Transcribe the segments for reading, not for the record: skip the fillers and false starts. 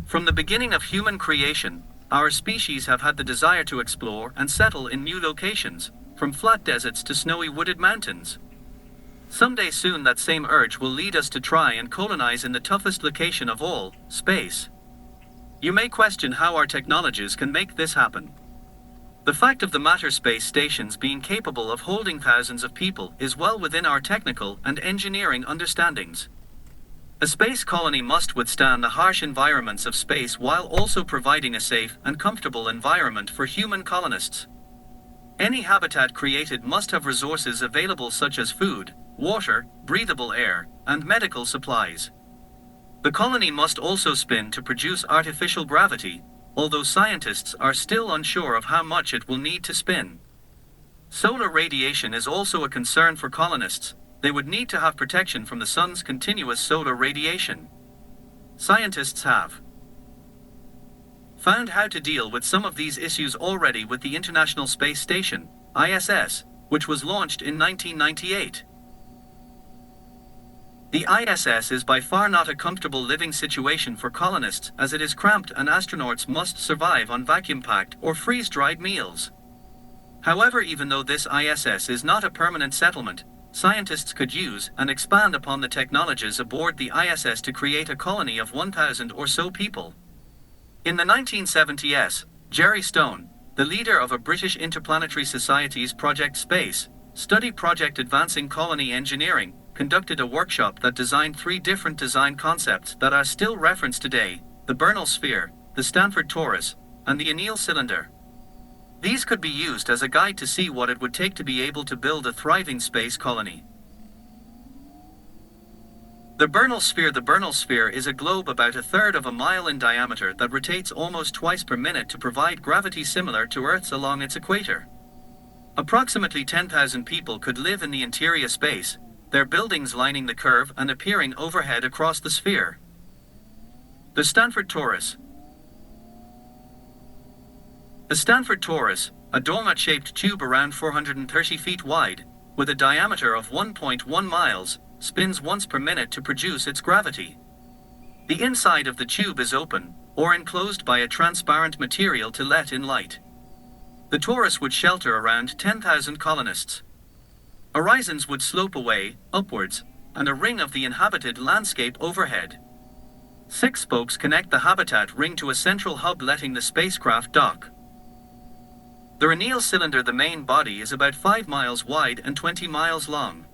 From the beginning of human creation, our species have had the desire to explore and settle in new locations, from flat deserts to snowy wooded mountains. Someday soon that same urge will lead us to try and colonize in the toughest location of all, space. You may question how our technologies can make this happen. The fact of the matter, space stations being capable of holding thousands of people is well within our technical and engineering understandings. A space colony must withstand the harsh environments of space while also providing a safe and comfortable environment for human colonists. Any habitat created must have resources available such as food, water, breathable air, and medical supplies. The colony must also spin to produce artificial gravity, although scientists are still unsure of how much it will need to spin. Solar radiation is also a concern for colonists. They would need to have protection from the sun's continuous solar radiation. Scientists have found how to deal with some of these issues already with the International Space Station, ISS, which was launched in 1998. The ISS is by far not a comfortable living situation for colonists, as it is cramped and astronauts must survive on vacuum-packed or freeze-dried meals. However, even though this ISS is not a permanent settlement, scientists could use and expand upon the technologies aboard the ISS to create a colony of 1,000 or so people. In the 1970s, Jerry Stone, the leader of a British Interplanetary Society's Project Space study project Advancing Colony Engineering, conducted a workshop that designed 3 different design concepts that are still referenced today: the Bernal Sphere, the Stanford Torus, and the Anneal Cylinder. These could be used as a guide to see what it would take to be able to build a thriving space colony. The Bernal Sphere is a globe about 1/3 of a mile in diameter that rotates almost twice per minute to provide gravity similar to Earth's along its equator. Approximately 10,000 people could live in the interior space, their buildings lining the curve and appearing overhead across the sphere. The Stanford Torus. The Stanford Torus, a donut-shaped tube around 430 feet wide, with a diameter of 1.1 miles, spins once per minute to produce its gravity. The inside of the tube is open, or enclosed by a transparent material to let in light. The torus would shelter around 10,000 colonists. Horizons would slope away, upwards, and a ring of the inhabited landscape overhead. 6 spokes connect the habitat ring to a central hub, letting the spacecraft dock. The Anneal Cylinder, the main body, is about 5 miles wide and 20 miles long.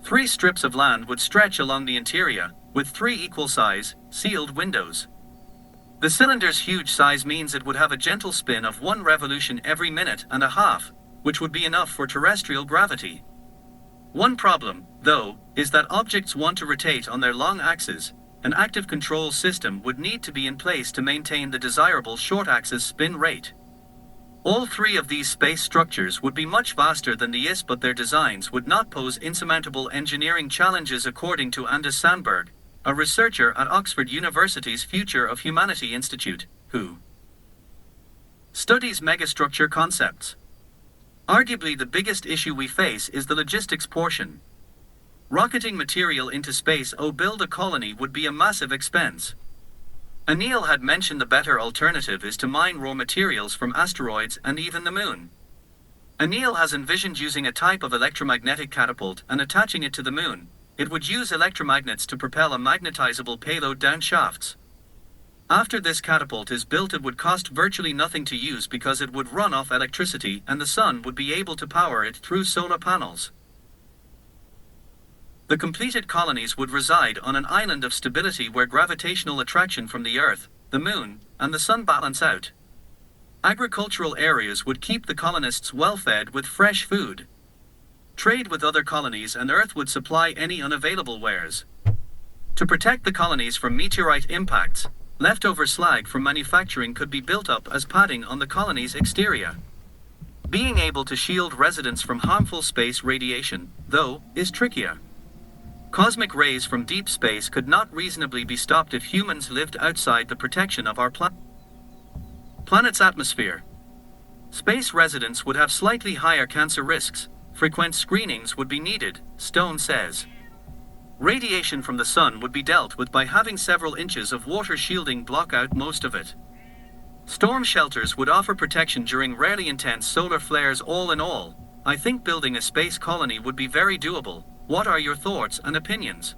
3 strips of land would stretch along the interior, with 3 equal-size, sealed windows. The cylinder's huge size means it would have a gentle spin of 1 revolution every minute and a half, which would be enough for terrestrial gravity. One problem, though, is that objects want to rotate on their long axes. An active control system would need to be in place to maintain the desirable short-axis spin rate. All 3 of these space structures would be much vaster than the ISS, but their designs would not pose insurmountable engineering challenges, according to Anders Sandberg, a researcher at Oxford University's Future of Humanity Institute, who studies megastructure concepts. Arguably the biggest issue we face is the logistics portion. Rocketing material into space to build a colony would be a massive expense. Anneal had mentioned the better alternative is to mine raw materials from asteroids and even the moon. Anneal has envisioned using a type of electromagnetic catapult and attaching it to the moon. It would use electromagnets to propel a magnetizable payload down shafts. After this catapult is built, it would cost virtually nothing to use because it would run off electricity and the sun would be able to power it through solar panels. The completed colonies would reside on an island of stability where gravitational attraction from the Earth, the Moon, and the Sun balance out. Agricultural areas would keep the colonists well fed with fresh food. Trade with other colonies and Earth would supply any unavailable wares. To protect the colonies from meteorite impacts, leftover slag from manufacturing could be built up as padding on the colony's exterior. Being able to shield residents from harmful space radiation, though, is trickier. Cosmic rays from deep space could not reasonably be stopped if humans lived outside the protection of our planet's atmosphere. Space residents would have slightly higher cancer risks. Frequent screenings would be needed, Stone says. Radiation from the sun would be dealt with by having several inches of water shielding block out most of it. Storm shelters would offer protection during rarely intense solar flares. All in all, I think building a space colony would be very doable. What are your thoughts and opinions?